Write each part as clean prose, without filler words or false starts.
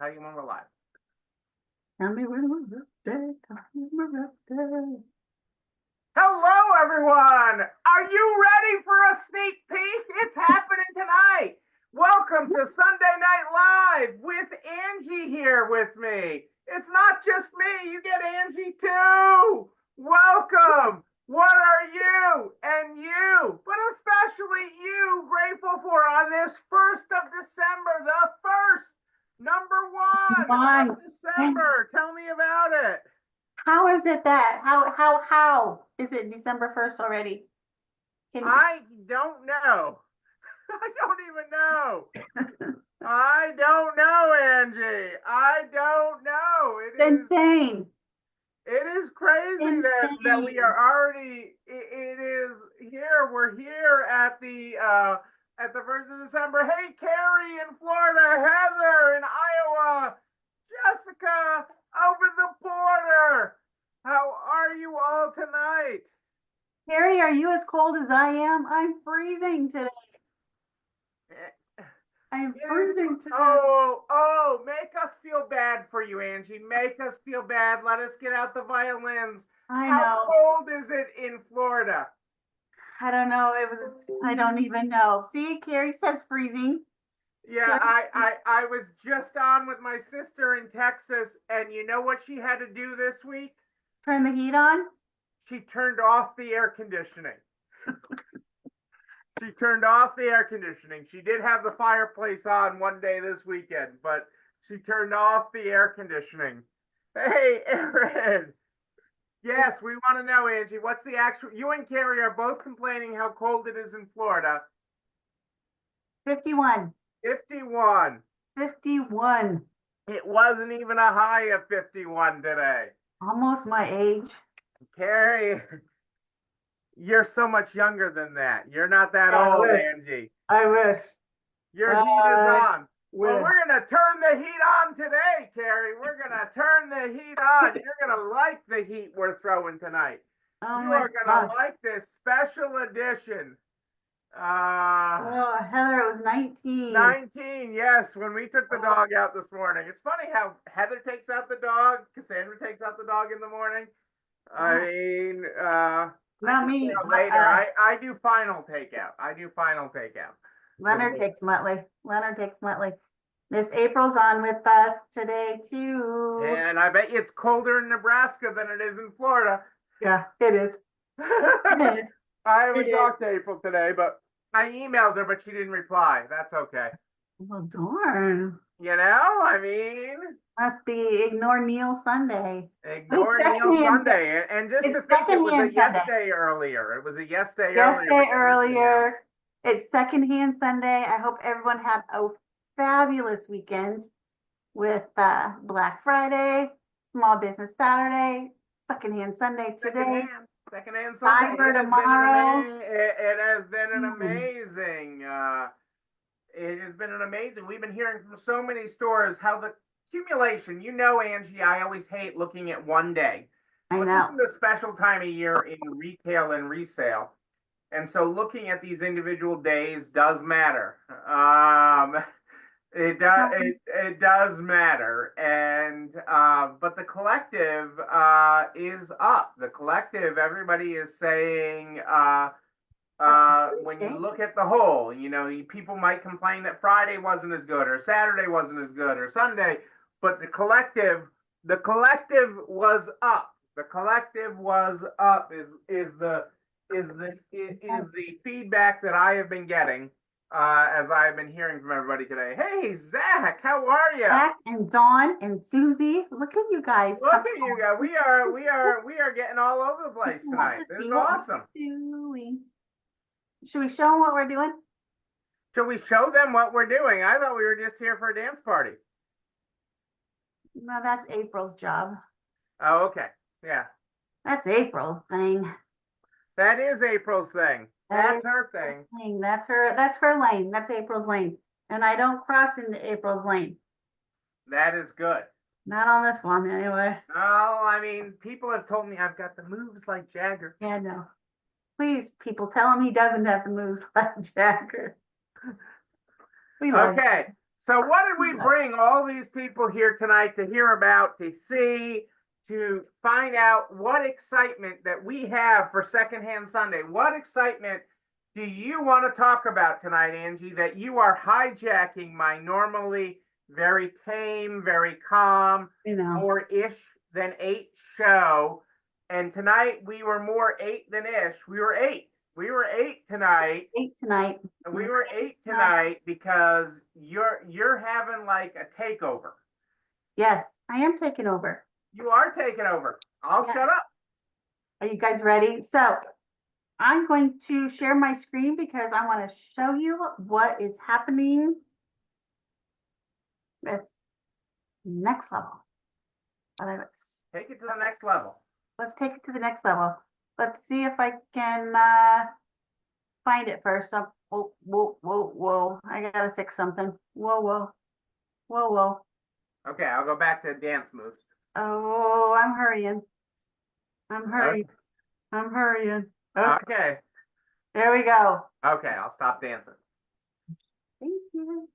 Tell you when we're live. Tell me when we're birthday. Tell me when we're birthday. Hello, everyone. Are you ready for a sneak peek? It's happening tonight. Welcome to Sunday Night Live with Angie here with me. It's not just me. You get Angie too. Welcome. What are you and you, but especially you, grateful for on this 1st of December, the first number one of December? Tell me about it. How is it that? How is it December 1st already? I don't know. I don't even know. I don't know, Angie. I don't know. It's insane. It is crazy that we are already. It is here. We're here at the 1st of December. Hey, Carrie in Florida, Heather in Iowa, Jessica over the border. How are you all tonight? Harry, are you as cold as I am? I'm freezing today. I'm freezing today. Oh, make us feel bad for you, Angie. Make us feel bad. Let us get out the violins. I know. How cold is it in Florida? I don't know. I don't even know. See, Carrie says freezing. Yeah, I was just on with my sister in Texas, and you know what she had to do this week? Turn the heat on? She turned off the air conditioning. She turned off the air conditioning. She did have the fireplace on one day this weekend, but she turned off the air conditioning. Hey, Aaron. Yes, we want to know, Angie, what's the actual... You and Carrie are both complaining how cold it is in Florida. 51. 51. 51. It wasn't even a high of 51 today. Almost my age. Carrie, you're so much younger than that. You're not that old, Angie. I wish. Your heat is on. Well, we're going to turn the heat on today, Carrie. We're going to turn the heat on. You're going to like the heat we're throwing tonight. Oh you are going to like this special edition. Heather, it was 19. 19, yes, when we took the dog out this morning. It's funny how Heather takes out the dog, Cassandra takes out the dog in the morning. I mean, not me. Later, I do final takeout. Leonard takes Muttley. Miss April's on with us today too. And I bet you it's colder in Nebraska than it is in Florida. Yeah, it is. I haven't talked to April today, but I emailed her, but she didn't reply. That's okay. Well, darn. You know, I mean, must be ignore Neil Sunday. Ignore Neil Sunday, and just to think, it was a yes day earlier. It was a yes day earlier. It's secondhand Sunday. I hope everyone had a fabulous weekend with Black Friday, Small Business Saturday, secondhand Sunday today. Secondhand Sunday. Cyber tomorrow. It has been an amazing. It has been an amazing. We've been hearing from so many stores how the accumulation. You know, Angie, I always hate looking at one day. I know. This is a special time of year in retail and resale, and so looking at these individual days does matter. It does matter, and but the collective is up. The collective, everybody is saying. When you look at the whole, you know, people might complain that Friday wasn't as good, or Saturday wasn't as good, or Sunday, but the collective was up. The collective was up is the feedback that I have been getting as I have been hearing from everybody today. Hey, Zach, how are you? Zach and Dawn and Susie, look at you guys. Look at you guys. We are getting all over the place tonight. This is awesome. Should we show them what we're doing? Should we show them what we're doing? I thought we were just here for a dance party. No, that's April's job. Oh, okay. Yeah. That's April's thing. That is April's thing. That's her thing. That's her lane. That's April's lane. And I don't cross into April's lane. That is good. Not on this one, anyway. Oh, I mean, people have told me I've got the moves like Jagger. Yeah, no. Please, people, tell him he doesn't have the moves like Jagger. Okay, So what did we bring all these people here tonight to hear about, to see, to find out what excitement that we have for Secondhand Sunday? What excitement do you want to talk about tonight, Angie, that you are hijacking my normally very tame, very calm, more ish than 8 show? And tonight we were more 8 than ish. We were 8. We were 8 tonight. 8 tonight. And we were 8 tonight because you're having like a takeover. Yes, I am taking over. You are taking over. I'll shut up. Are you guys ready? So I'm going to share my screen because I want to show you what is happening with next level. Take it to the next level. Let's take it to the next level. Let's see if I can find it first. Whoa. I gotta fix something. Whoa. Okay, I'll go back to dance moves. Oh, I'm hurrying. Okay. Okay. There we go. Okay, I'll stop dancing. Thank you.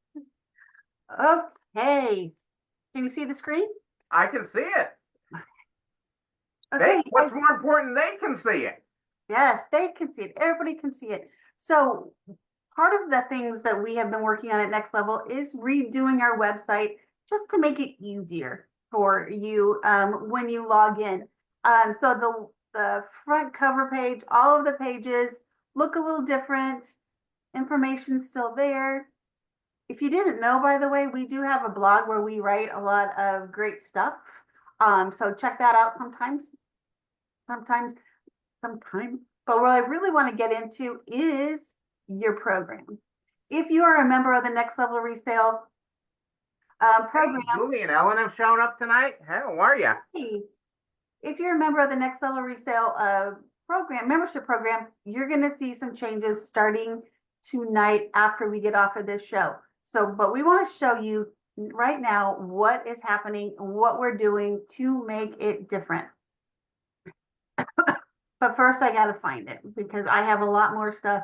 Okay. Can you see the screen? I can see it. Okay. What's more important, they can see it. Yes, they can see it. Everybody can see it. So part of the things that we have been working on at Next Level is redoing our website just to make it easier for you when you log in. So the front cover page, all of the pages look a little different. Information's still there. If you didn't know, by the way, we do have a blog where we write a lot of great stuff. So check that out sometime. But what I really want to get into is your program. If you are a member of the Next Level Resale program. Hey, Julie and Ellen have shown up tonight. How are you? Hey, if you're a member of the Next Level Resale membership program, you're going to see some changes starting tonight after we get off of this show. But we want to show you right now what is happening, what we're doing to make it different. But first I got to find it because I have a lot more stuff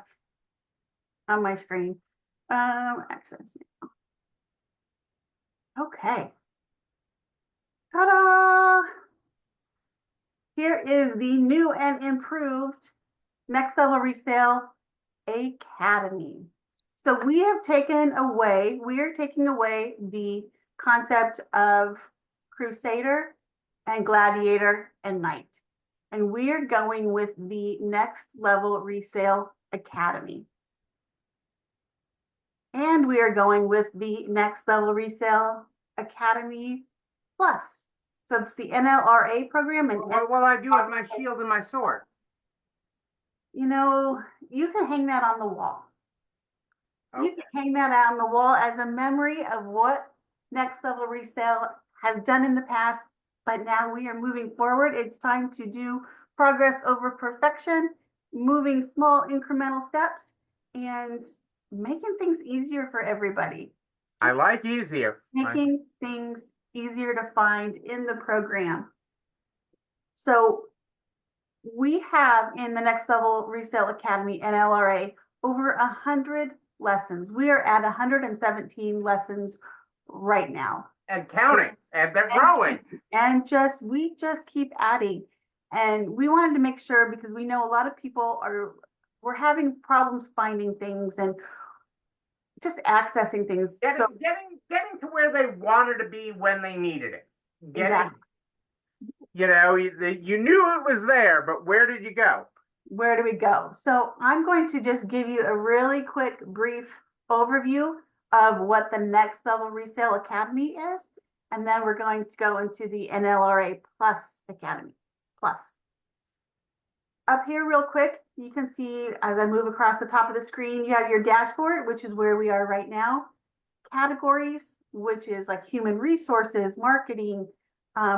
on my screen. Access now. Okay. Ta-da! Here is the new and improved Next Level Resale Academy. So we are taking away the concept of Crusader and Gladiator and Knight. And we are going with the Next Level Resale Academy. And we are going with the Next Level Resale Academy Plus. So it's the NLRA program. And what will I do with my shield and my sword? You know, you can hang that on the wall. Okay. You can hang that on the wall as a memory of what Next Level Resale has done in the past. But now we are moving forward. It's time to do progress over perfection, moving small incremental steps, and making things easier for everybody. I like easier. Making things easier to find in the program. So we have in the Next Level Resale Academy NLRA over 100 lessons. We are at 117 lessons right now. And counting, and they're growing. And we just keep adding. And we wanted to make sure, because we know a lot of people we're having problems finding things and just accessing things. Getting to where they wanted to be when they needed it. Exactly. You know, you knew it was there, but where did you go? Where do we go? So I'm going to just give you a really quick, brief overview of what the Next Level Resale Academy is. And then we're going to go into the NLRA Plus Academy. Plus. Up here real quick, you can see as I move across the top of the screen, you have your dashboard, which is where we are right now. Categories, which is like human resources, marketing,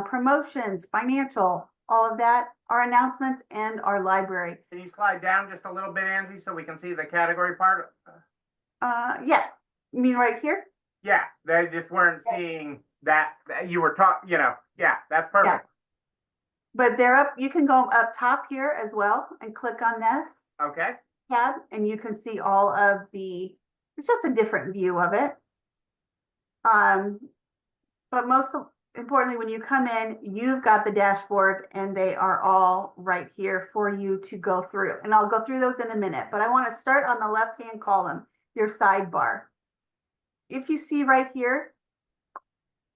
promotions, financial, all of that, our announcements, and our library. Can you slide down just a little bit, Angie, so we can see the category part? Yeah. You mean right here? Yeah, they just weren't seeing that you were talking, yeah, that's perfect. Yeah. But they're up, you can go up top here as well and click on this Okay. tab, and you can see all of it's just a different view of it. But importantly, when you come in, you've got the dashboard and they are all right here for you to go through. And I'll go through those in a minute, but I want to start on the left-hand column, your sidebar. If you see right here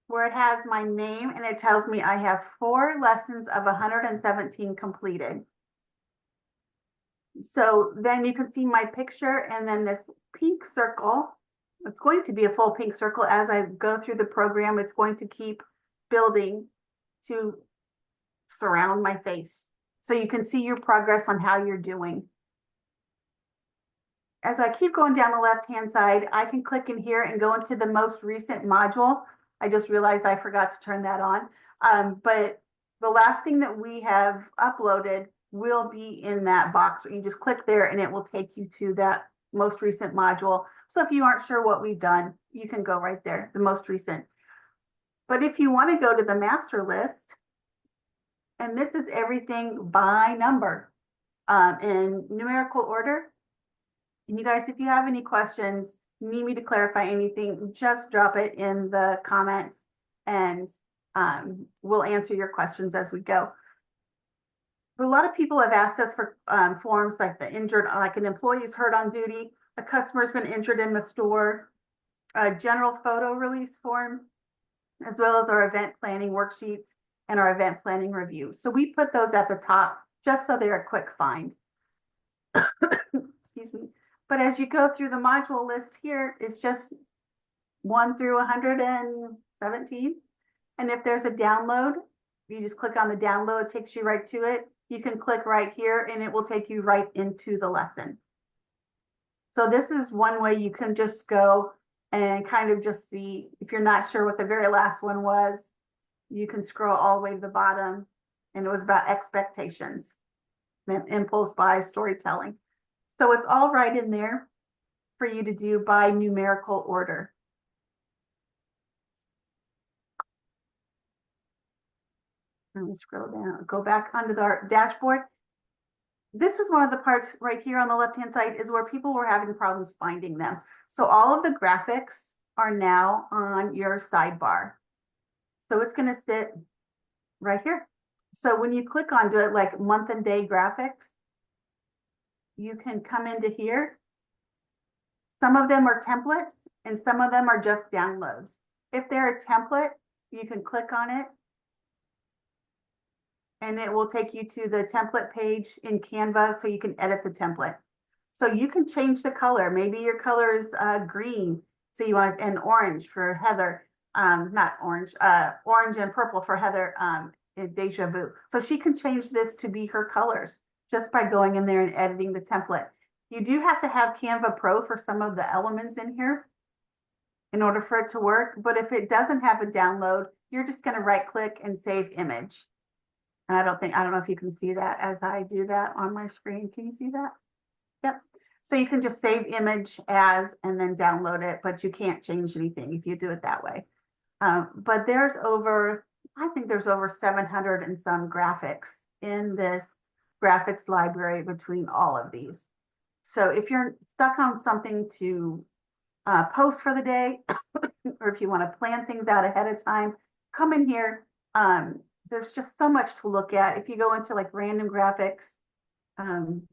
where it has my name and it tells me I have 4 lessons of 117 completed. So then you can see my picture and then this pink circle. It's going to be a full pink circle as I go through the program. It's going to keep building to surround my face. So you can see your progress on how you're doing. As I keep going down the left-hand side, I can click in here and go into the most recent module. I just realized I forgot to turn that on. But the last thing that we have uploaded will be in that box. You just click there and it will take you to that most recent module. So if you aren't sure what we've done, you can go right there, the most recent. But if you want to go to the master list, and this is everything by number in numerical order. And you guys, if you have any questions, need me to clarify anything, just drop it in the comments and we'll answer your questions as we go. But a lot of people have asked us for forms like the injured, like an employee's hurt on duty, a customer's been injured in the store, a general photo release form, as well as our event planning worksheets and our event planning review. So we put those at the top just so they're a quick find. Excuse me. But as you go through the module list here, it's just 1 through 117. And if there's a download, you just click on the download, it takes you right to it. You can click right here and it will take you right into the lesson. So this is one way you can just go and kind of just see, if you're not sure what the very last one was, you can scroll all the way to the bottom, and it was about expectations, impulse buy, storytelling. So it's all right in there for you to do by numerical order. Let me scroll down, go back onto the dashboard. This is one of the parts right here on the left-hand side is where people were having problems finding them. So all of the graphics are now on your sidebar. So it's going to sit right here. So when you click onto it, like month and day graphics, you can come into here. Some of them are templates and some of them are just downloads. If they're a template, you can click on it and it will take you to the template page in Canva so you can edit the template. So you can change the color. Maybe your color is green, so you want an orange for Heather. Not orange, orange and purple for Heather in Deja Vu. So she can change this to be her colors just by going in there and editing the template. You do have to have Canva Pro for some of the elements in here in order for it to work. But if it doesn't have a download, you're just going to right click and save image. And I don't know if you can see that as I do that on my screen. Can you see that? Yep. So you can just save image as and then download it, but you can't change anything if you do it that way. But there's I think there's over 700 and some graphics in this graphics library between all of these. So if you're stuck on something to post for the day, or if you want to plan things out ahead of time, come in here. There's just so much to look at. If you go into like random graphics, Mary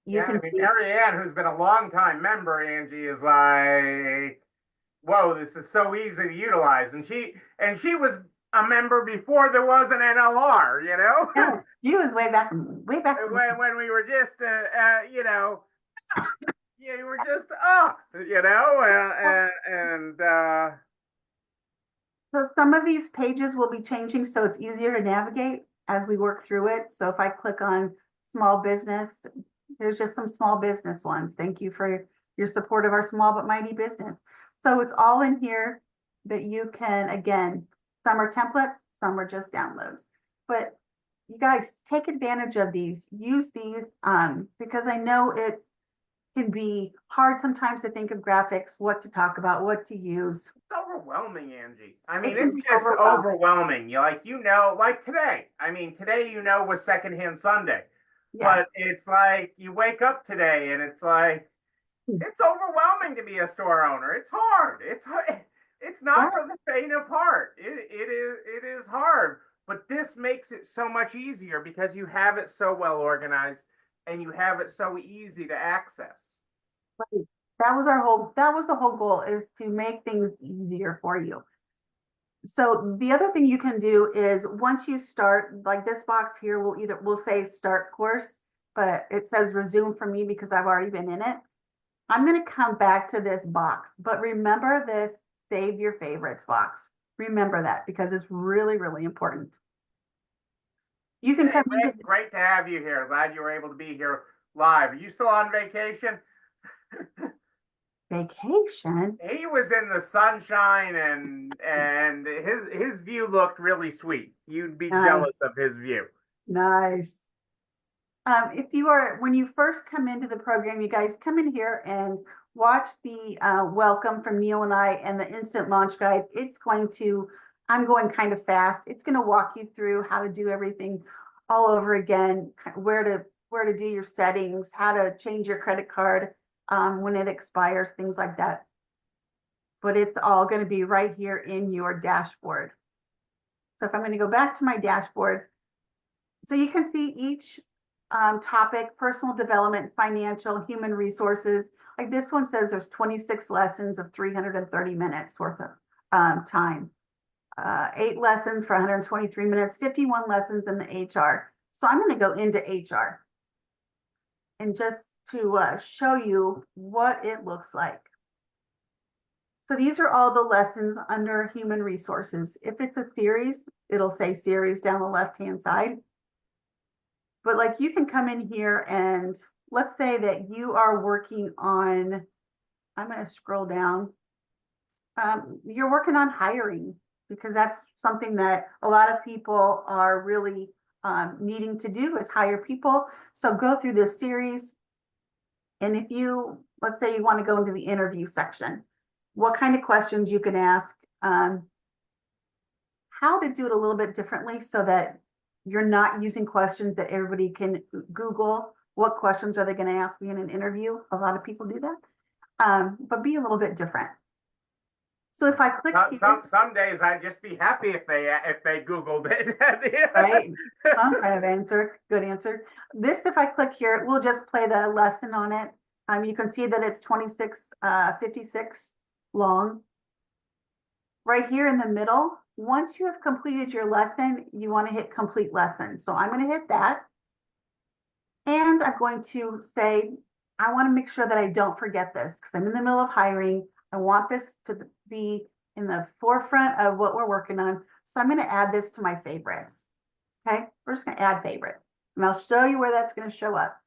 Ann, who's been a long-time member, Angie, is like, whoa, this is so easy to utilize. And she was a member before there was an NLR, you know? Yeah, she was way back. When we were just, you know, you were just, you know, So some of these pages will be changing, so it's easier to navigate as we work through it. So if I click on small business, there's just some small business ones. Thank you for your support of our small but mighty business. So it's all in here that you can, again, some are templates, some are just downloads. But you guys take advantage of these, use these, because I know it can be hard sometimes to think of graphics, what to talk about, what to use. It's overwhelming, Angie. I mean, it's just overwhelming. Like today. I mean, today, was Secondhand Sunday. Yes. But it's like you wake up today and it's like, it's overwhelming to be a store owner. It's hard. It's not Right. for the faint of heart. It is hard, but this makes it so much easier because you have it so well organized and you have it so easy to access. Right. That was the whole goal, is to make things easier for you. So the other thing you can do is, once you start, like this box here will say start course, but it says resume for me because I've already been in it. I'm going to come back to this box, but remember this save your favorites box. Remember that because it's really, really important. You can come Anyway, into great to have you here. Glad you were able to be here live. Are you still on vacation? vacation. He was in the sunshine and his view looked really sweet. You'd be Nice, jealous of his view. nice. When you first come into the program, you guys come in here and watch the welcome from Neil and I and the instant launch guide. I'm going kind of fast. It's going to walk you through how to do everything all over again, where to do your settings, how to change your credit card when it expires, things like that. But it's all going to be right here in your dashboard. So if I'm going to go back to my dashboard, so you can see each topic: personal development, financial, human resources. Like this one says there's 26 lessons of 330 minutes worth of time. 8 lessons for 123 minutes, 51 lessons in the HR. So I'm going to go into HR and just to show you what it looks like. So these are all the lessons under human resources. If it's a series, it'll say series down the left-hand side. But like you can come in here and let's say that you are working on, I'm going to scroll down. You're working on hiring because that's something that a lot of people are really needing to do, is hire people. So go through this series. And if let's say you want to go into the interview section, what kind of questions you can ask, how to do it a little bit differently so that you're not using questions that everybody can Google. What questions are they going to ask me in an interview? A lot of people do that, but be a little bit different. So if I click here, some days I'd just be happy if they Googled it. right, some kind of answer, good answer. This, if I click here, we'll just play the lesson on it. You can see that it's 26:56 long. Right here in the middle, once you have completed your lesson, you want to hit complete lesson. So I'm going to hit that. And I'm going to say, I want to make sure that I don't forget this because I'm in the middle of hiring. I want this to be in the forefront of what we're working on. So I'm going to add this to my favorites. Okay, we're just going to add favorite. And I'll show you where that's going to show up.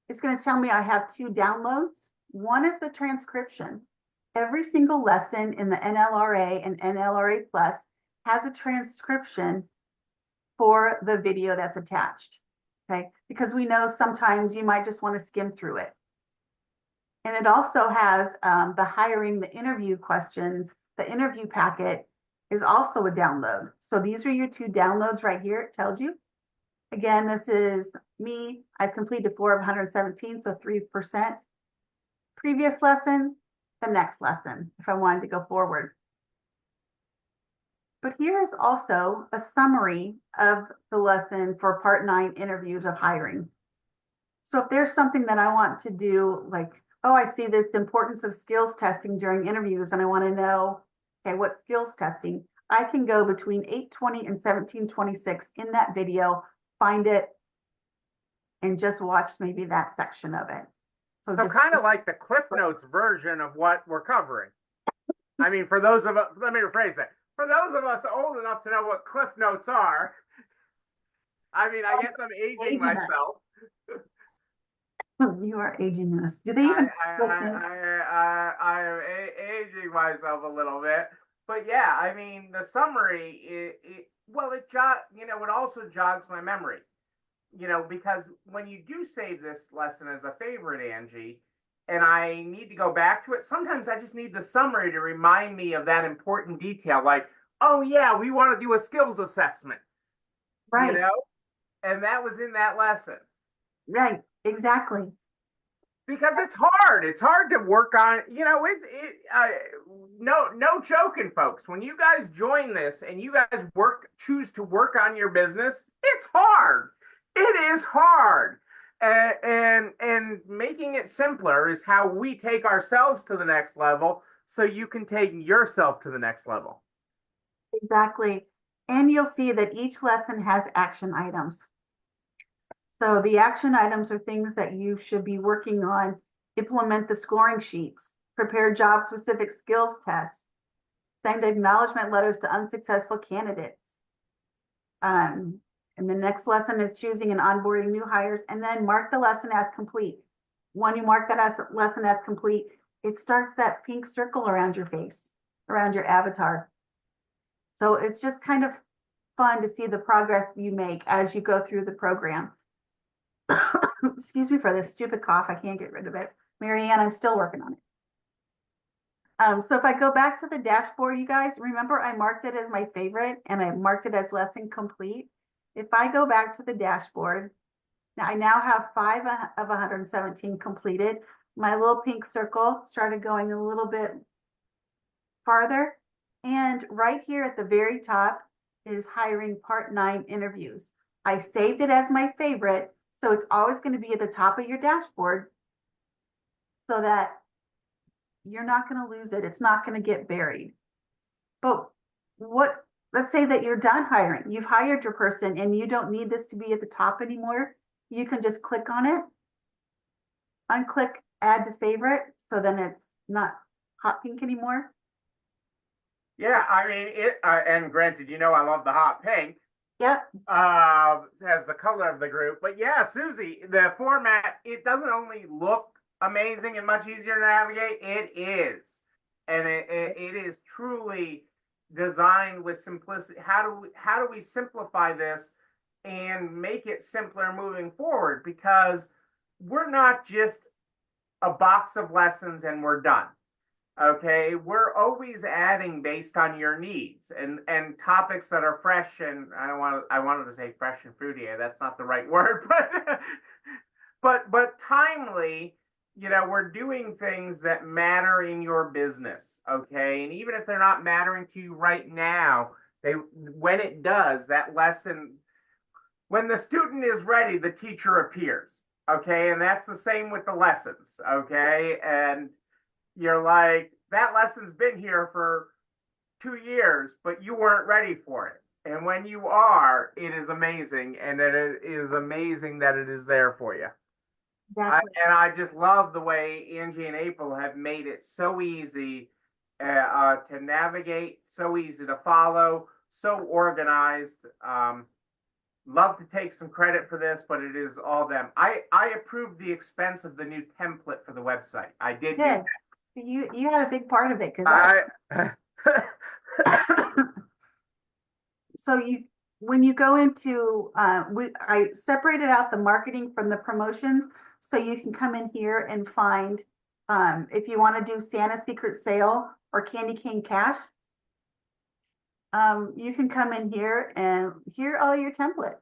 It's going to tell me I have 2 downloads. One is the transcription. Every single lesson in the NLRA and NLRA Plus has a transcription for the video that's attached. Okay, because we know sometimes you might just want to skim through it. And it also has the hiring, the interview questions, the interview packet is also a download. So these are your 2 downloads right here. It tells you. Again, this is me. I've completed 4 of 117, so 3%. Previous lesson, the next lesson, if I wanted to go forward. But here's also a summary of the lesson for part 9 interviews of hiring. So if there's something that I want to do, like, oh, I see this importance of skills testing during interviews, and I want to know, okay, what skills testing? I can go between 8:20 and 17:26 in that video, find it, and just watch maybe that section of it. So kind of like the Cliff Notes version of what we're covering. I mean, for those of us, let me rephrase that. For those of us old enough to know what Cliff Notes are, I mean, I guess I'm aging myself. You are aging us. Do they even? I am aging myself a little bit, but yeah, I mean, the summary, it also jogs my memory, because when you do save this lesson as a favorite, Angie, and I need to go back to it, sometimes I just need the summary to remind me of that important detail, like, oh yeah, we want to do a skills assessment, right? And that was in that lesson. Right, exactly. because it's hard. It's hard to work on. No joking, folks. When you guys join this and you guys choose to work on your business, it's hard. It is hard. And making it simpler is how we take ourselves to the next level, so you can take yourself to the next level. Exactly. And you'll see that each lesson has action items. So the action items are things that you should be working on: implement the scoring sheets, prepare job-specific skills tests, send acknowledgement letters to unsuccessful candidates. And the next lesson is choosing and onboarding new hires, and then mark the lesson as complete. When you mark that lesson as complete, it starts that pink circle around your face, around your avatar. So it's just kind of fun to see the progress you make as you go through the program. Excuse me for this stupid cough. I can't get rid of it. Marianne, I'm still working on it. So if I go back to the dashboard, you guys, remember I marked it as my favorite and I marked it as lesson complete. If I go back to the dashboard, now I now have 5 of 117 completed. My little pink circle started going a little bit farther. And right here at the very top is hiring part 9 interviews. I saved it as my favorite, so it's always going to be at the top of your dashboard so that you're not going to lose it. It's not going to get buried. But let's say that you're done hiring. You've hired your person and you don't need this to be at the top anymore. You can just click on it, unclick add to favorite, so then it's not hot pink anymore. Yeah, I mean, and granted, I love the hot pink. Yep. As the color of the group. But yeah, Susie, the format, it doesn't only look amazing and much easier to navigate, it is. And it is truly designed with simplicity. How do we simplify this and make it simpler moving forward? Because we're not just a box of lessons and we're done. Okay, we're always adding based on your needs and topics that are fresh, and I wanted to say fresh and fruity. That's not the right word, but timely. We're doing things that matter in your business. Okay, and even if they're not mattering to you right now, when it does, that lesson, when the student is ready, the teacher appears. Okay, and that's the same with the lessons. Okay, and you're like, that lesson's been here for 2 years, but you weren't ready for it. And when you are, it is amazing. And it is amazing that it is there for you. Exactly. I just love the way Angie and April have made it so easy to navigate, so easy to follow, so organized. Love to take some credit for this, but it is all them. I approved the expense of the new template for the website. I did do that. You had a big part of it, because so when you go into I separated out the marketing from the promotions, so you can come in here and find if you want to do Santa Secret Sale or Candy Cane Cash. You can come in here and hear all your templates.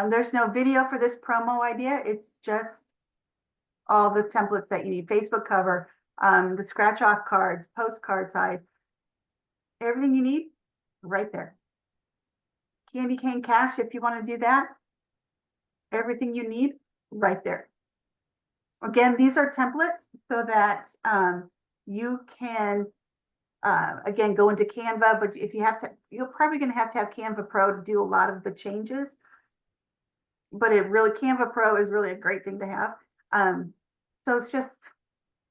There's no video for this promo idea. It's just all the templates that you need: Facebook cover, the scratch off cards, postcard size, everything you need right there. Candy Cane Cash, if you want to do that, everything you need right there. Again, these are templates so that you can again go into Canva, but if you have to, you're probably going to have Canva Pro to do a lot of the changes. But Canva Pro is really a great thing to have. So it's just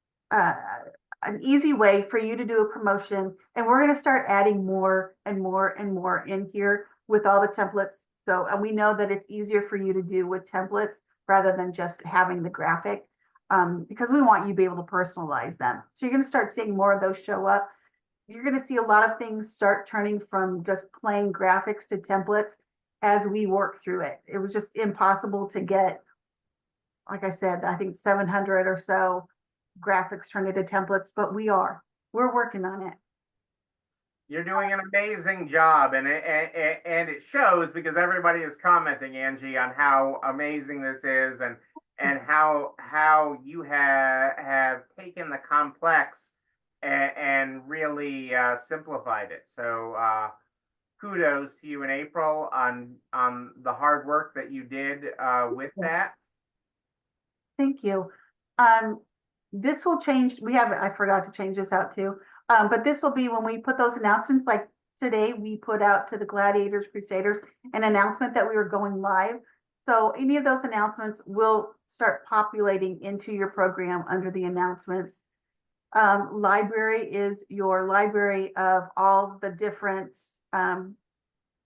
an easy way for you to do a promotion. And we're going to start adding more and more and more in here with all the templates. So, and we know that it's easier for you to do with templates rather than just having the graphic, because we want you to be able to personalize them. So you're going to start seeing more of those show up. You're going to see a lot of things start turning from just plain graphics to templates as we work through it. It was just impossible to get, like I said, I think 700 or so graphics turned into templates, but we're working on it. You're doing an amazing job, and it shows, because everybody is commenting, Angie, on how amazing this is, and and how you have taken the complex and really simplified it. So kudos to you in April on the hard work that you did with Yeah. that. Thank you. This will change. I forgot to change this out too. But this will be when we put those announcements, like today, we put out to the Gladiators Crusaders an announcement that we were going live. So any of those announcements will start populating into your program under the announcements. Library is your library of all the different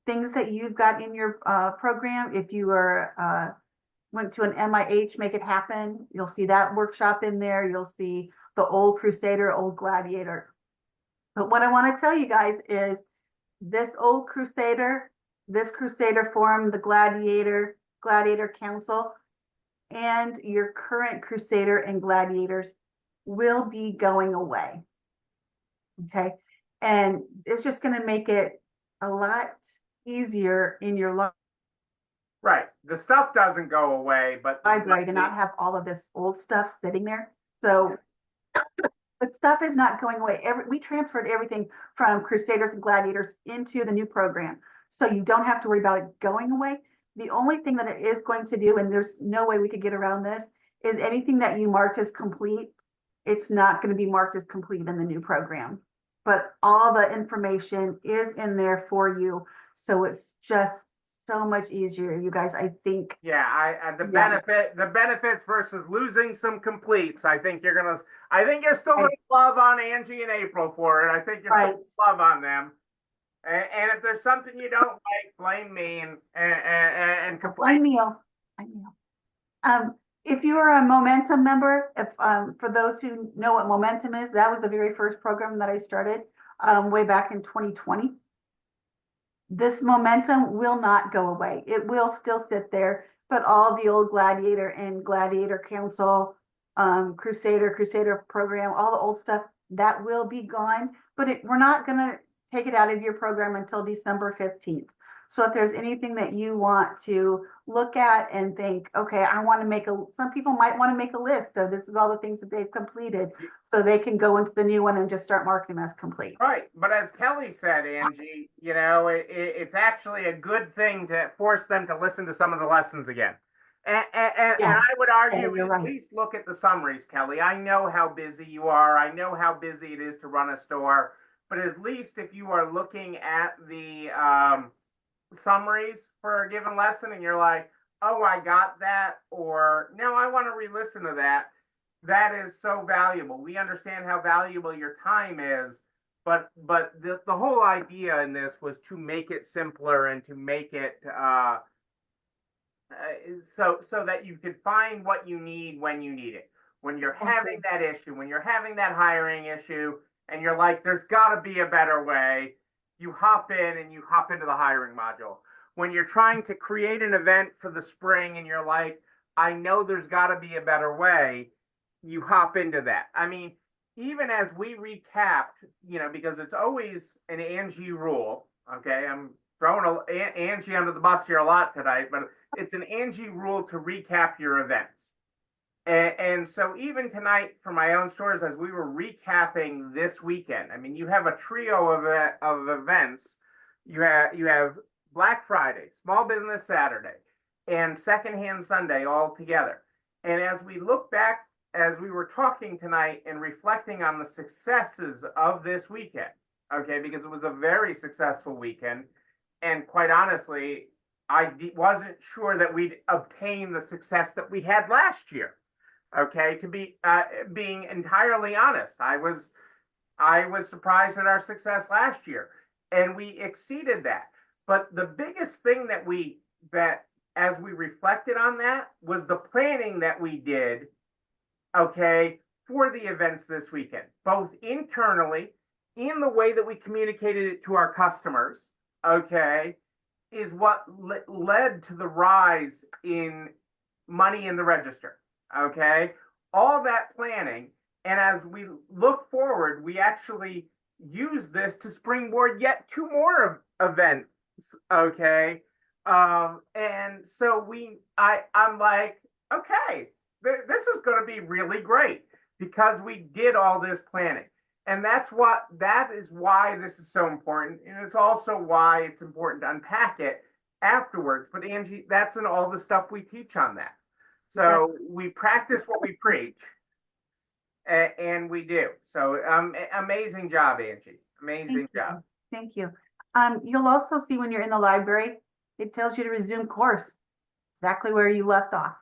things that you've got in your program. If you are went to an MIH, Make It Happen, you'll see that workshop in there. You'll see the old Crusader, old Gladiator. But what I want to tell you guys is this old Crusader, this Crusader Forum, the Gladiator Council, and your current Crusader and Gladiators will be going away. Okay. And it's just going to make it a lot easier in your Right. The stuff doesn't go away, but library to not have all of this old stuff sitting there. So the stuff is not going away. We transferred everything from Crusaders and Gladiators into the new program. So you don't have to worry about it going away. The only thing that it is going to do, and there's no way we could get around this, is anything that you marked as complete, it's not going to be marked as complete in the new program. But all the information is in there for you. So it's just so much easier, you guys. I think. Yeah, the benefits versus losing some completes. I think you're still gonna love on Angie and April for it. I think you're still gonna love on them. And if there's something you don't like, blame me and complain. If you are a Momentum member, for those who know what Momentum is, that was the very first program that I started way back in 2020. This Momentum will not go away. It will still sit there, but all the old Gladiator and Gladiator Council, Crusader program, all the old stuff, that will be gone. But we're not going to take it out of your program until December 15th. So if there's anything that you want to look at and think, okay, some people might want to make a list. So this is all the things that they've completed so they can go into the new one and just start marking them as complete. Right. But as Kelly said, Angie, it's actually a good thing to force them to listen to some of the lessons again. And I would argue, at least look at the summaries, Kelly. I know how busy you are. I know how busy it is to run a store. But at least if you are looking at the summaries for a given lesson and you're like, oh, I got that, or no, I want to re-listen to that, that is so valuable. We understand how valuable your time is, but the whole idea in this was to make it simpler and to make it so that you could find what you need when you need it. When you're having that issue, when you're having that hiring issue, and you're like, there's got to be a better way, you hop in and you hop into the hiring module. When you're trying to create an event for the spring and you're like, I know there's got to be a better way, you hop into that. I mean, even as we recapped, because it's always an Angie rule, okay? I'm throwing Angie under the bus here a lot tonight, but it's an Angie rule to recap your events. And so even tonight for my own stores, as we were recapping this weekend, I mean, you have a trio of events. You have Black Friday, Small Business Saturday, and Secondhand Sunday all together. And as we look back, as we were talking tonight and reflecting on the successes of this weekend, okay, because it was a very successful weekend, and quite honestly, I wasn't sure that we'd obtain the success that we had last year. Okay, to be being entirely honest, I was surprised at our success last year, and we exceeded that. But the biggest thing that as we reflected on that was the planning that we did, okay, for the events this weekend, both internally in the way that we communicated it to our customers, okay, is what led to the rise in money in the register. Okay, all that planning, and as we look forward, we actually use this to springboard yet 2 more events. Okay, and so I'm like, okay, this is going to be really great because we did all this planning. And that is why this is so important. And it's also why it's important to unpack it afterwards. But Angie, that's in all the stuff we teach on that. So we practice what we preach, and we do. So amazing job, Angie. Amazing job. Thank you. You'll also see when you're in the library, it tells you to resume course, exactly where you left off.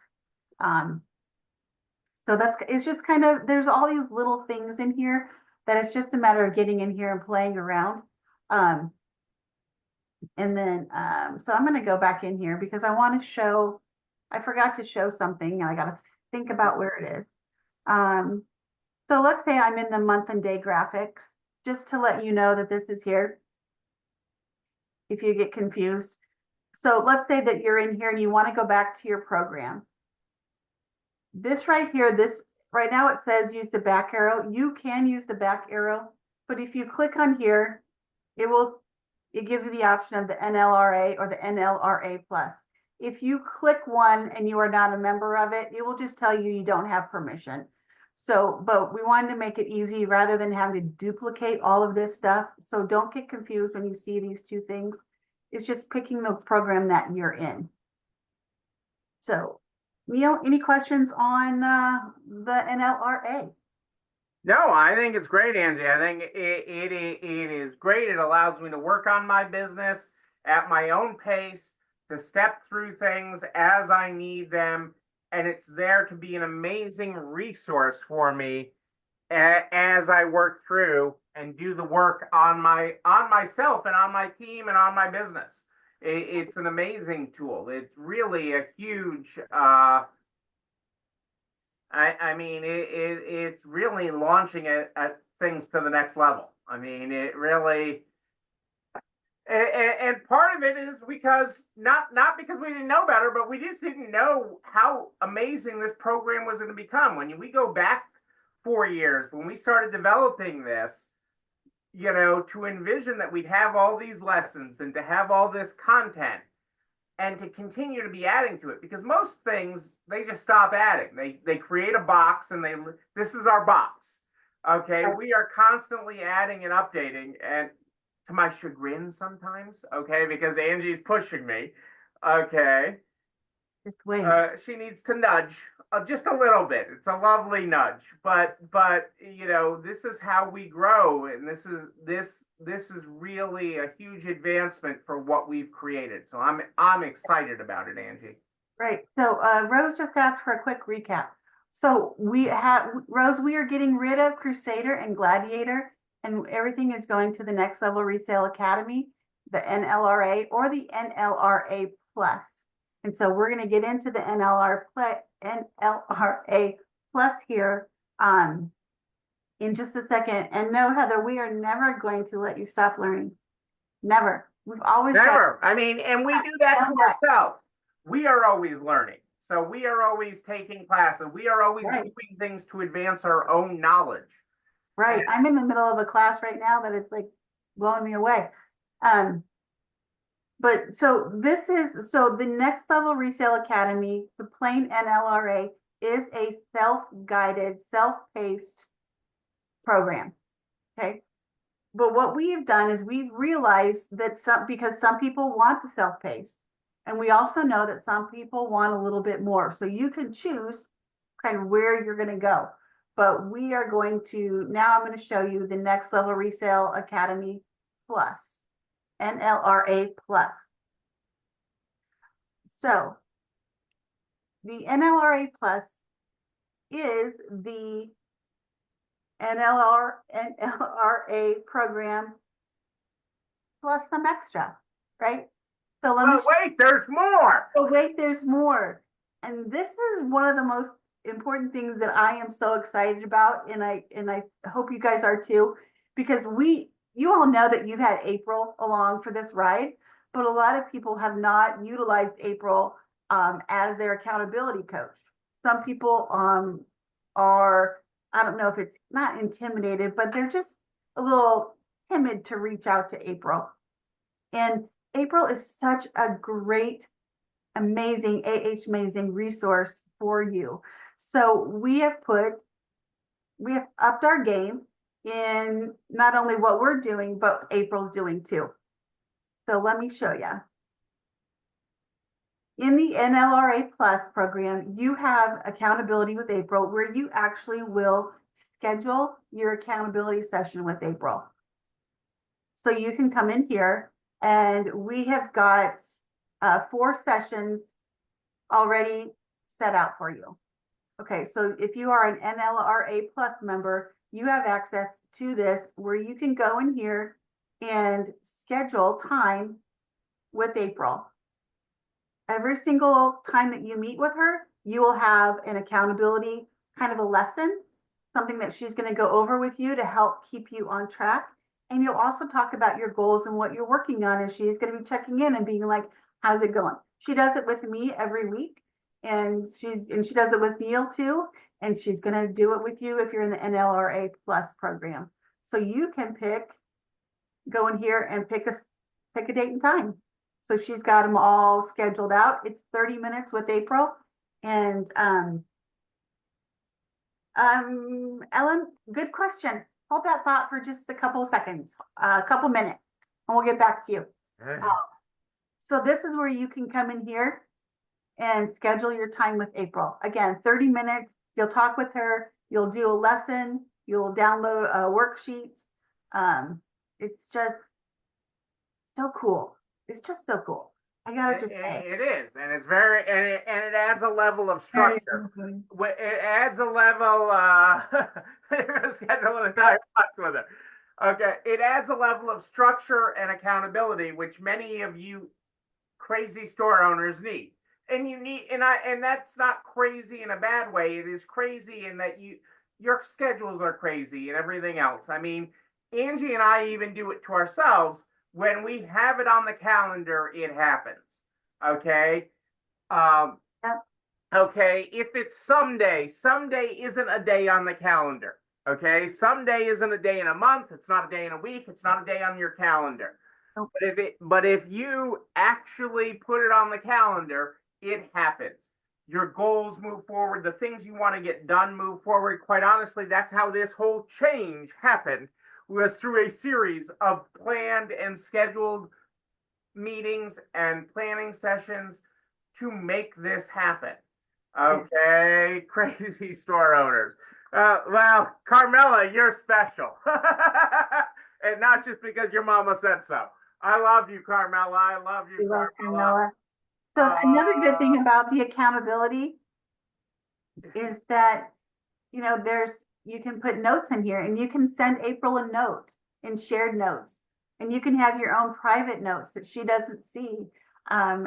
So it's just kind of, there's all these little things in here that it's just a matter of getting in here and playing around. And then, so I'm going to go back in here because I want to show, I forgot to show something and I got to think about where it is. So let's say I'm in the month and day graphics, just to let you know that this is here, if you get confused. So let's say that you're in here and you want to go back to your program. This right here, this right now it says use the back arrow. You can use the back arrow, but if you click on here, it gives you the option of the NLRA or the NLRA plus. If you click one and you are not a member of it, it will just tell you you don't have permission. So, but we wanted to make it easy rather than having to duplicate all of this stuff. So don't get confused when you see these two things. It's just picking the program that you're in. So, Neil, any questions on the NLRA? No, I think it's great, Angie. I think it is great. It allows me to work on my business at my own pace, to step through things as I need them. And it's there to be an amazing resource for me as I work through and do the work on myself and on my team and on my business. It's an amazing tool. It's really a huge, it's really launching at things to the next level. I mean, it really, and part of it is because not because we didn't know better, but we just didn't know how amazing this program was going to become. When we go back 4 years, when we started developing this, to envision that we'd have all these lessons and to have all this content and to continue to be adding to it, because most things, they just stop adding. They create a box and this is our box. Okay. We are constantly adding and updating, and to my chagrin sometimes, okay, because Angie's pushing me, okay. Just wait. She needs to nudge just a little bit. It's a lovely nudge, but this is how we grow, and this is really a huge advancement for what we've created. So I'm excited about it, Angie. Right. So Rose just asked for a quick recap. So Rose, we are getting rid of Crusader and Gladiator, and everything is going to the Next Level Resale Academy, the NLRA or the NLRA plus. And so we're going to get into the NLRA plus here in just a second. And no, Heather, we are never going to let you stop learning. Never. We've always never. And we do that to ourselves. We are always learning. So we are always taking classes. We are always doing things to advance our own knowledge. Right. I'm in the middle of a class right now that it's like blowing me away. But so the Next Level Resale Academy, the plain NLRA, is a self-guided, self-paced program. Okay. But what we have done is we've realized that because some people want the self-paced, and we also know that some people want a little bit more. So you can choose kind of where you're going to go. But we are going to, now I'm going to show you the Next Level Resale Academy Plus, NLRA Plus. So the NLRA Plus is the NLRA program plus some extra, right? So wait, there's more. Oh, wait, there's more. And this is one of the most important things that I am so excited about, and I hope you guys are too, because you all know that you've had April along for this ride, but a lot of people have not utilized April as their accountability coach. Some people are, I don't know if it's not intimidated, but they're just a little timid to reach out to April. And April is such a great, amazing resource for you. So we have upped our game in not only what we're doing, but April's doing too. So let me show you. In the NLRA Plus program, you have accountability with April, where you actually will schedule your accountability session with April. So you can come in here, and we have got 4 sessions already set out for you. Okay, so if you are an NLRA Plus member, you have access to this where you can go in here and schedule time with April. Every single time that you meet with her, you will have an accountability kind of a lesson, something that she's going to go over with you to help keep you on track. And you'll also talk about your goals and what you're working on. And she's going to be checking in and being like, how's it going? She does it with me every week. And she does it with Neil too. And she's going to do it with you if you're in the NLRA Plus program. So you can go in here and pick a date and time. So she's got them all scheduled out. It's 30 minutes with April. And Ellen, good question. Hold that thought for just a couple of seconds, a couple minutes, and we'll get back to you. So this is where you can come in here and schedule your time with April. Again, 30 minutes. You'll talk with her. You'll do a lesson. You'll download a worksheet. It's just so cool. It's just so cool. I gotta just say. It is, and it's very, and it adds a level of structure. It adds a level, schedule an entire class with it. Okay, it adds a level of structure and accountability, which many of you crazy store owners need. And you need, and that's not crazy in a bad way. It is crazy in that your schedules are crazy and everything else. I mean, Angie and I even do it to ourselves. When we have it on the calendar, it happens. Okay. Okay. If it's someday isn't a day on the calendar. Okay. Someday isn't a day in a month. It's not a day in a week. It's not a day on your calendar. Okay. But if you actually put it on the calendar, it happens. Your goals move forward. The things you want to get done move forward. Quite honestly, that's how this whole change happened. Was through a series of planned and scheduled meetings and planning sessions to make this happen. Okay, crazy store owners. Well, Carmela, you're special. And not just because your mama said so. I love you, Carmela. I love you, Carmela. So another good thing about the accountability is that, you know, you can put notes in here, and you can send April a note in shared notes, and you can have your own private notes that she doesn't see.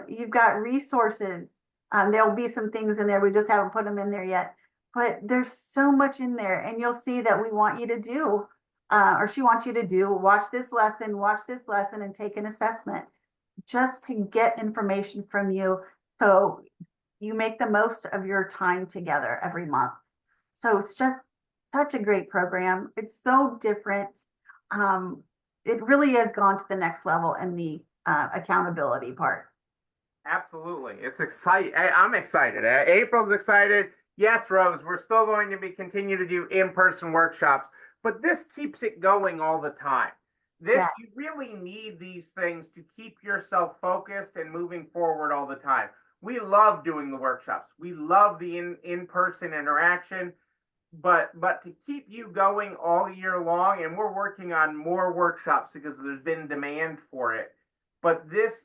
You've got resources. There'll be some things in there. We just haven't put them in there yet, but there's so much in there, and you'll see that we want you to do, or she wants you to do, watch this lesson, and take an assessment just to get information from you. So you make the most of your time together every month. So it's just such a great program. It's so different. It really has gone to the next level in the accountability part. Absolutely. It's exciting. I'm excited. April's excited. Yes, Rose, we're still going to continue to do in-person workshops, but this keeps it going all the time. You really need these things to keep yourself focused and moving forward all the time. We love doing the workshops. We love the in-person interaction. But to keep you going all year long, and we're working on more workshops because there's been demand for it. But this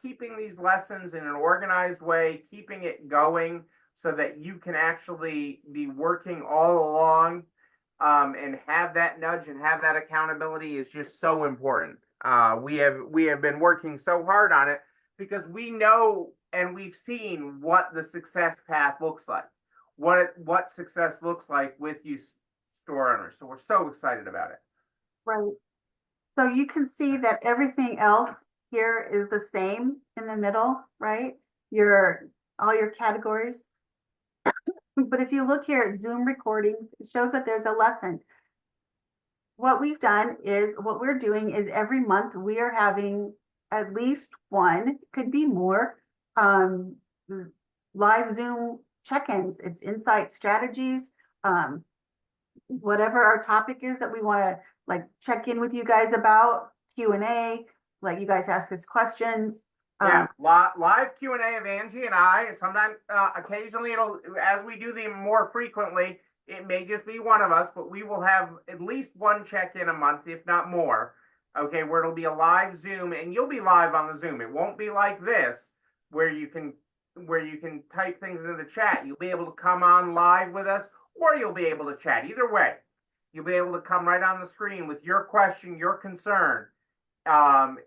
keeping these lessons in an organized way, keeping it going so that you can actually be working all along, and have that nudge and have that accountability is just so important. We have been working so hard on it because we know and we've seen what the success path looks like. What success looks like with you store owners. So we're so excited about it. Right. So you can see that everything else here is the same in the middle, right? All your categories. But if you look here at Zoom recordings, it shows that there's a lesson. What we're doing is every month we are having at least one, could be more, live Zoom check-ins, it's insight strategies, whatever our topic is that we want to like check in with you guys about, Q&A, like you guys ask us questions. Yeah, live Q&A of Angie and I. Sometimes, occasionally, as we do them more frequently, it may just be one of us, but we will have at least one check-in a month, if not more. Okay, where it'll be a live Zoom, and you'll be live on the Zoom. It won't be like this, where you can type things into the chat. You'll be able to come on live with us, or you'll be able to chat. Either way, you'll be able to come right on the screen with your question, your concern,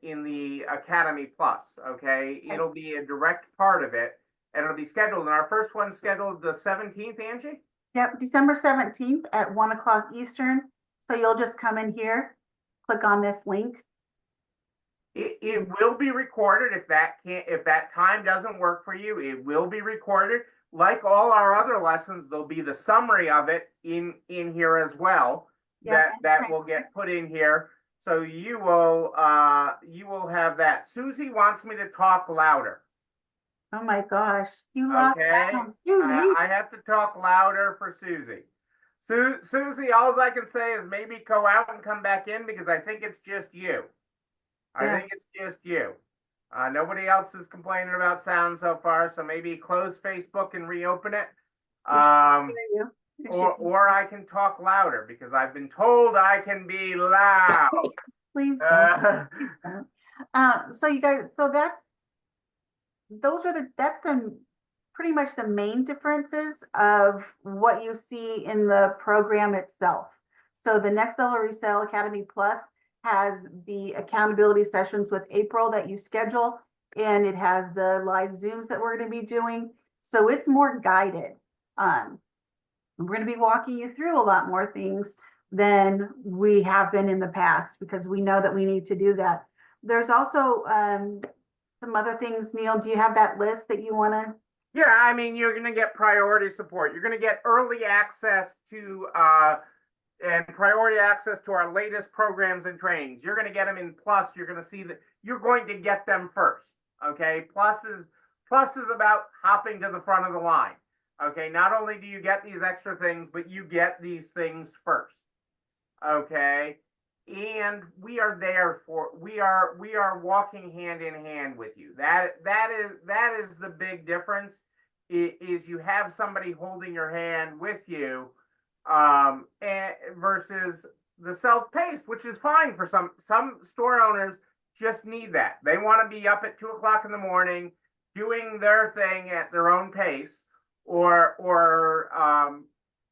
in the Academy Plus. Okay, it'll be a direct part of it, and it'll be scheduled. And our first one's scheduled the 17th, Angie. Yep, December 17th at 1 o'clock Eastern. So you'll just come in here, click on this link. It will be recorded if that time doesn't work for you. It will be recorded. Like all our other lessons, there'll be the summary of it in here as well. Yep, that will get put in here. So you will have that. Susie wants me to talk louder. Oh my gosh, you love Okay, I have to talk louder for Susie. Susie, all I can say is maybe go out and come back in because I think it's just you. I think it's just you. Nobody else is complaining about sound so far, so maybe close Facebook and reopen it. Or I can talk louder because I've been told I can be loud. Please don't. So you guys, so that's the pretty much the main differences of what you see in the program itself. So the Next Level Resale Academy Plus has the accountability sessions with April that you schedule, and it has the live Zooms that we're going to be doing. So it's more guided. We're going to be walking you through a lot more things than we have been in the past because we know that we need to do that. There's also some other things. Neil, do you have that list that you want to? Yeah, I mean, you're going to get priority support. You're going to get early access to and priority access to our latest programs and trainings. You're going to get them in Plus. You're going to see that you're going to get them first. Okay, Plus is about hopping to the front of the line. Okay, not only do you get these extra things, but you get these things first. Okay, and we are there for we are walking hand in hand with you. That is the big difference. Is you have somebody holding your hand with you, versus the self-paced, which is fine for some store owners. Just need that. They want to be up at 2 o'clock in the morning doing their thing at their own pace, or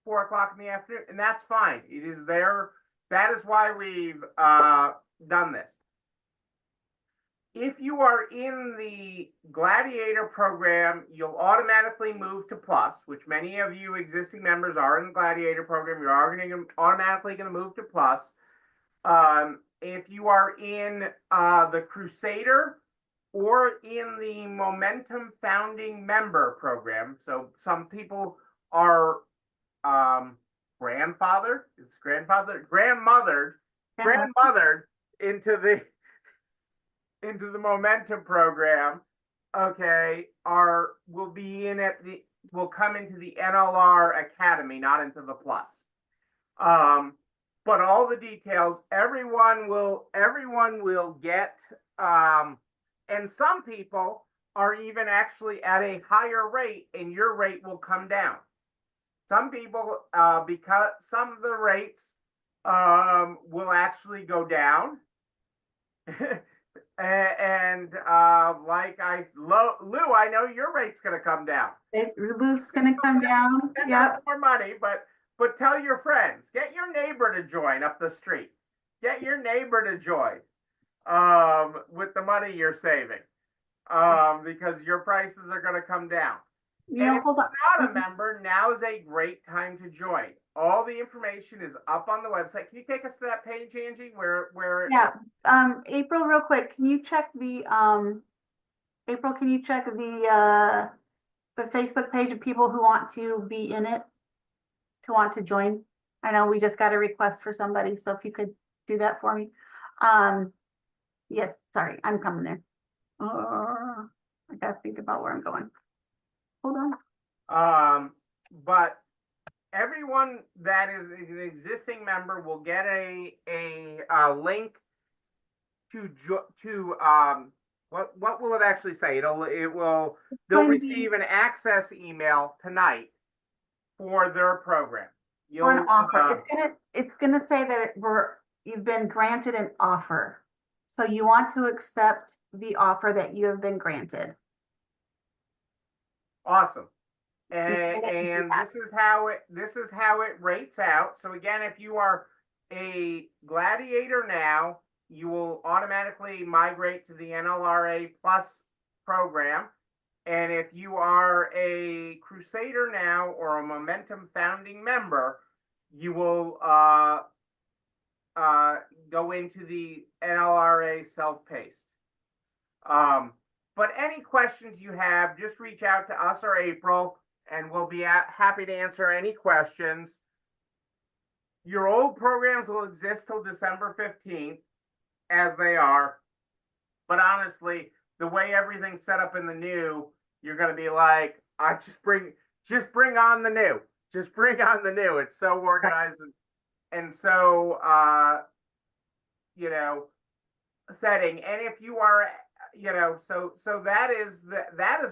4 o'clock in the afternoon, and that's fine. It is there. That is why we've done this. If you are in the Gladiator program, you'll automatically move to Plus, which many of you existing members are in the Gladiator program. You're automatically going to move to Plus. If you are in the Crusader or in the Momentum Founding Member program, so some people are grandmothered into the Momentum program, okay, will come into the NLR Academy, not into the Plus. But all the details, everyone will get, and some people are even actually at a higher rate, and your rate will come down. Some people, because some of the rates will actually go down. And Lou, I know your rate's going to come down. Lou's going to come down. Yeah, more money, but tell your friends, get your neighbor to join up the street. Get your neighbor to join with the money you're saving, because your prices are going to come down. Yeah, hold on. If you're not a member, now is a great time to join. All the information is up on the website. Can you take us to that page, Angie? Where? Yeah. April, real quick, can you check the Facebook page of people who want to be in it, want to join? I know we just got a request for somebody, so if you could do that for me. Yes, sorry, I'm coming there. I gotta think about where I'm going. Hold on. But everyone that is an existing member will get a link to what will it actually say? They'll going to be receive an access email tonight for their program. for an You'll offer. It's gonna say that you've been granted an offer. So you want to accept the offer that you have been granted. awesome. Okay, And yeah. this is how it rates out. So again, if you are a gladiator now, you will automatically migrate to the NLRA Plus program. And if you are a Crusader now or a Momentum founding member, you will go into the NLRA self-paced. But any questions you have, just reach out to us or April, and we'll be happy to answer any questions. Your old programs will exist till December 15th, as they are. But honestly, the way everything's set up in the new, you're going to be like, just bring on the new. Just bring on the new. It's so organized and so, setting. And if you are, so that is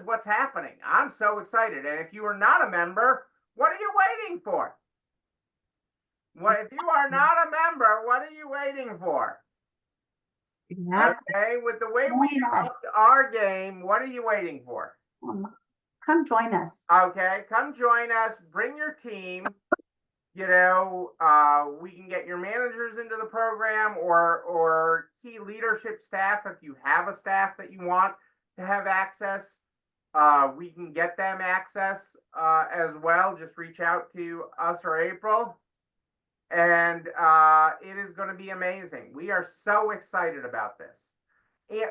what's happening. I'm so excited. And if you are not a member, what are you waiting for? If you are not a member, what are you waiting for? Yeah. Okay, with the way we upped our game, what are you waiting for? Come join us. Okay, come join us. Bring your team. We can get your managers into the program or key leadership staff if you have a staff that you want to have access. We can get them access as well. Just reach out to us or April. And it is going to be amazing. We are so excited about this.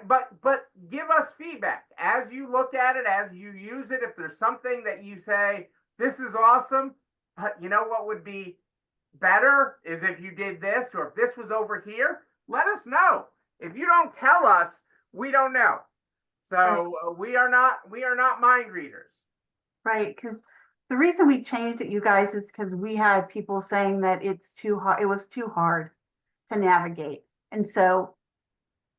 But give us feedback as you look at it, as you use it. If there's something that you say, this is awesome, but you know what would be better is if you did this, or if this was over here, let us know. If you don't tell us, we don't know. So we are not mind readers. Right, because the reason we changed it, you guys, is because we had people saying that it's too hard. It was too hard to navigate, and so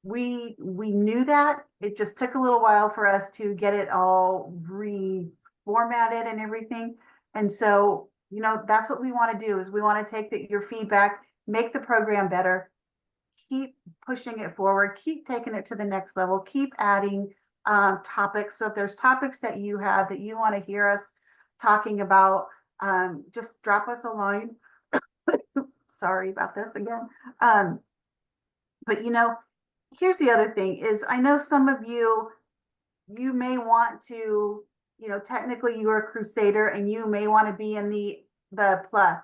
we knew that. It just took a little while for us to get it all reformatted and everything. And so, that's what we want to do is we want to take your feedback, make the program better, keep pushing it forward, keep taking it to the next level, keep adding topics. So if there's topics that you have that you want to hear us talking about, just drop us a line. Sorry about this again. But here's the other thing is I know some of you may want to, technically you are a Crusader and you may want to be in the Plus.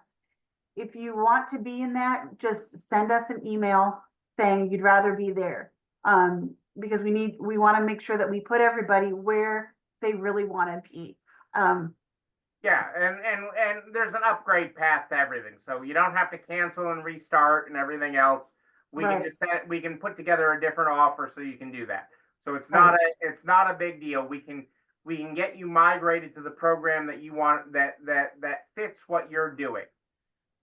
If you want to be in that, just send us an email saying you'd rather be there. Because we want to make sure that we put everybody where they really want to be. Yeah, and there's an upgrade path to everything, so you don't have to cancel and restart and everything else. We can put together a different offer so you can do that. So it's not a big deal. We can get you migrated to the program that you want that fits what you're doing.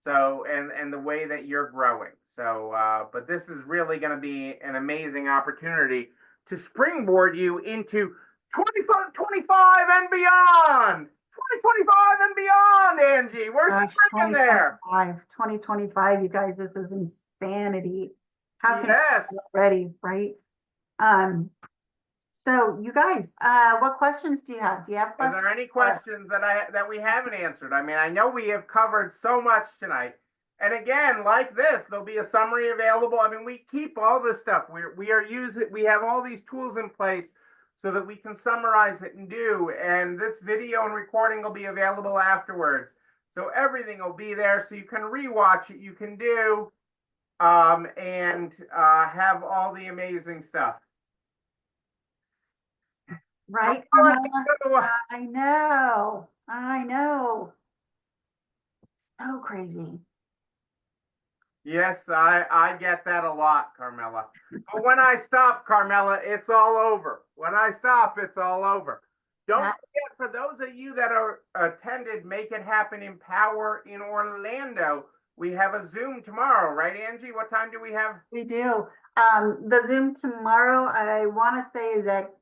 So and the way that you're growing. So but this is really going to be an amazing opportunity to springboard you into 2025 and beyond. 2025 and beyond, Angie. We're springing there. 2025, you guys, this is insanity. How can yes. you get ready, right? So you guys, what questions do you have? Do you have questions? Are there any questions that we haven't answered? I mean, I know we have covered so much tonight. And again, like this, there'll be a summary available. I mean, we keep all this stuff. We have all these tools in place so that we can summarize it and do. And this video and recording will be available afterwards. So everything will be there so you can rewatch it. You can do and have all the amazing stuff. Right? I know. So crazy. Yes, I get that a lot, Carmela. But when I stop, Carmela, it's all over. When I stop, it's all over. Don't Yeah. forget, for those of you that are attended Make It Happen Empower in Orlando, we have a Zoom tomorrow, right, Angie? What time do we have? We do. The Zoom tomorrow, I want to say is at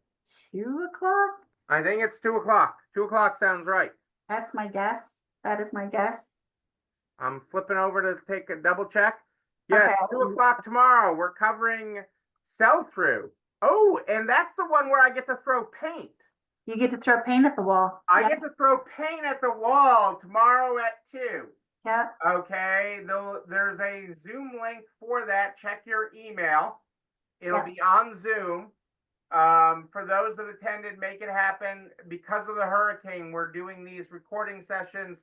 2 o'clock. I think it's 2 o'clock. 2 o'clock sounds right. That's my guess. That is my guess. I'm flipping over to take a double check. Yeah, Okay. 2 o'clock tomorrow. We're covering sell-through. Oh, and that's the one where I get to throw paint. You get to throw paint at the wall. I Yeah. get to throw paint at the wall tomorrow at 2. Yeah. Okay, there's a Zoom link for that. Check your email. It'll Yeah. be on Zoom. For those that attended, Make It Happen. Because of the hurricane, we're doing these recording sessions.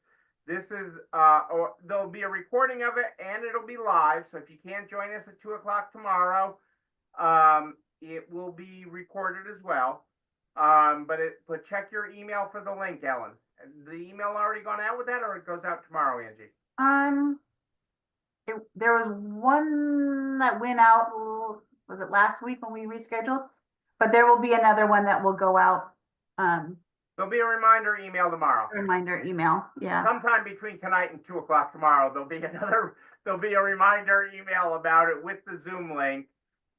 This is, or there'll be a recording of it and it'll be live. So if you can't join us at 2 o'clock tomorrow, it will be recorded as well. But check your email for the link, Ellen. The email already gone out with that, or it goes out tomorrow, Angie? There was one that went out, was it last week when we rescheduled? But there will be another one that will go out, There'll be a reminder email tomorrow. reminder email, yeah. Sometime between tonight and 2 o'clock tomorrow, there'll be a reminder email about it with the Zoom link.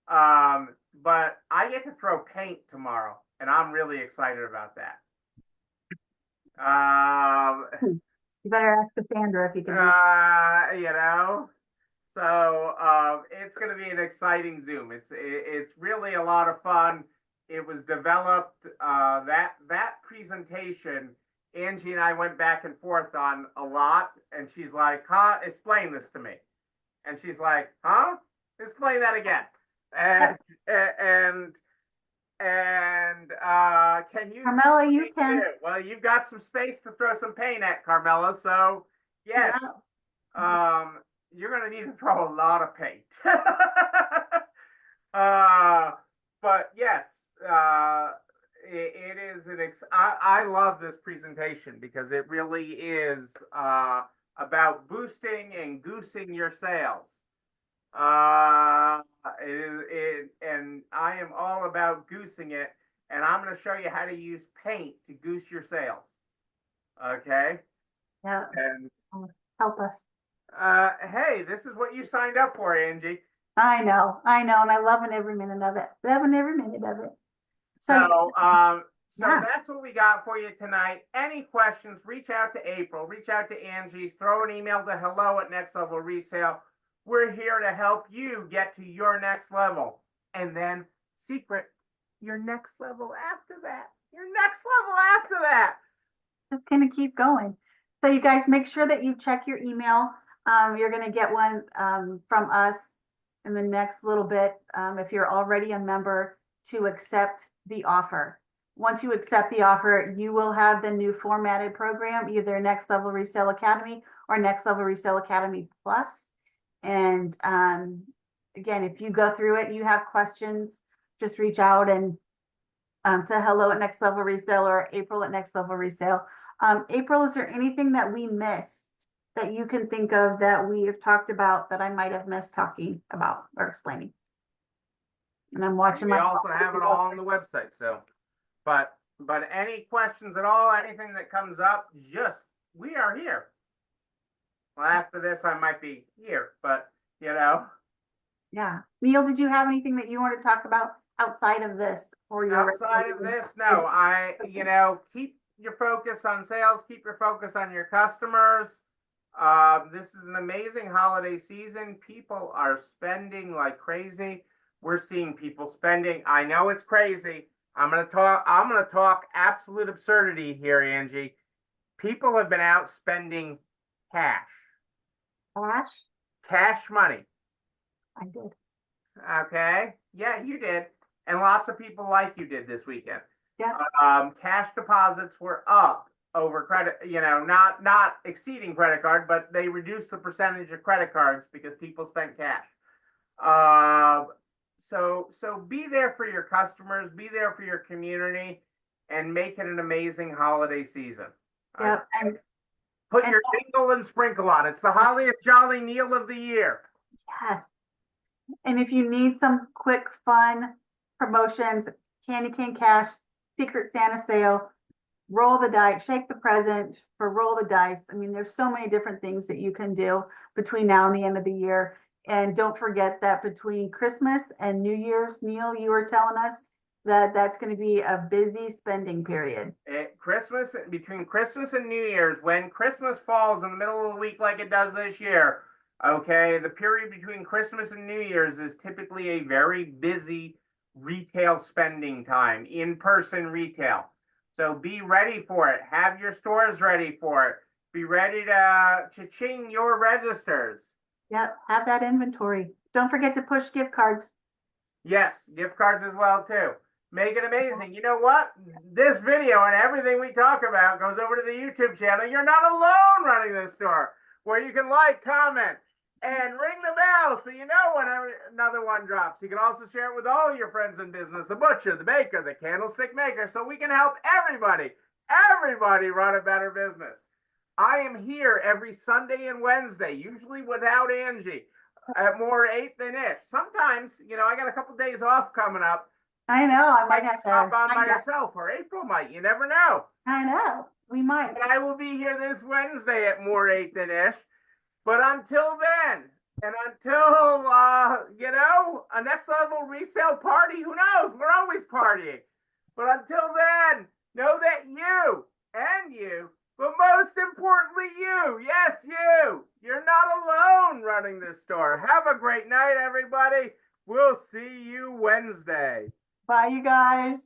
But I get to throw paint tomorrow, and I'm really excited about that. You better ask Cassandra if you can. You know, so it's going to be an exciting Zoom. It's really a lot of fun. It was developed, that presentation, Angie and I went back and forth on a lot, and she's like, huh, explain this to me. And she's like, huh? Explain that again. And can you? Carmela, you can. Well, you've got some space to throw some paint at, Carmela, so yes. Yeah. You're going to need to throw a lot of paint. But yes, it is I love this presentation because it really is about boosting and goosing your sales. And I am all about goosing it, and I'm going to show you how to use paint to goose your sales. Okay? Yeah. And help us. Hey, this is what you signed up for, Angie. I know, and I loving every minute of it. Loving every minute of it. So yeah. That's what we got for you tonight. Any questions, reach out to April, reach out to Angie, throw an email to hello@nextlevelresale. We're here to help you get to your next level. And then secret, your next level after that. Your next level after that. Just gonna keep going. So you guys make sure that you check your email. You're gonna get one from us in the next little bit, if you're already a member, to accept the offer. Once you accept the offer, you will have the new formatted program, either Next Level Resale Academy or Next Level Resale Academy Plus. And again, if you go through it, you have questions, just reach out and to hello@nextlevelresale or April@nextlevelresale. April, is there anything that we missed that you can think of that we have talked about that I might have missed talking about or explaining? And I'm watching we also have it all on the website. So, but any questions at all, anything that comes up, we are here. Well, after this, I might be here, but you know. Yeah. Neil, did you have anything that you want to talk about outside of this? Or outside of this? No, keep your focus on sales, keep your focus on your customers. This is an amazing holiday season. People are spending like crazy. We're seeing people spending. I know it's crazy. I'm gonna talk absolute absurdity here, Angie. People have been out spending cash. Cash money. I did. Okay. Yeah, you did. And lots of people like you did this weekend. Yeah. Cash deposits were up over credit, not exceeding credit card, but they reduced the percentage of credit cards because people spent cash. So be there for your customers, be there for your community, and make it an amazing holiday season. Yeah. And put your jingle and sprinkle on. It's the holliest jolly Neil of the year. Yes. And if you need some quick, fun promotions, Candy Cane Cash, Secret Santa Sale, roll the dice, shake the present for roll the dice. I mean, there's so many different things that you can do between now and the end of the year. And don't forget that between Christmas and New Year's, Neil, you were telling us that that's going to be a busy spending period. Between Christmas and New Year's, when Christmas falls in the middle of the week like it does this year, okay, the period between Christmas and New Year's is typically a very busy retail spending time, in-person retail. So be ready for it. Have your stores ready for it. Be ready to cha-ching your registers. Yep, have that inventory. Don't forget to push gift cards. Yes, gift cards as well too. Make it amazing. You know what? This video and everything we talk about goes over to the YouTube channel. You're not alone running this store, where you can like, comment, and ring the bell so you know when another one drops. You can also share it with all your friends in business, the butcher, the baker, the candlestick maker, so we can help everybody run a better business. I am here every Sunday and Wednesday, usually without Angie, at more 8 than Ish. Sometimes, I got a couple days off coming up. I know, I might have to hop on by yourself, or April might. You never know. I know, we might. And I will be here this Wednesday at more 8 than Ish. But until then, and until, a next level resale party, who knows? We're always partying. But until then, know that you, but most importantly, yes, you're not alone running this store. Have a great night, everybody. We'll see you Wednesday. Bye, you guys.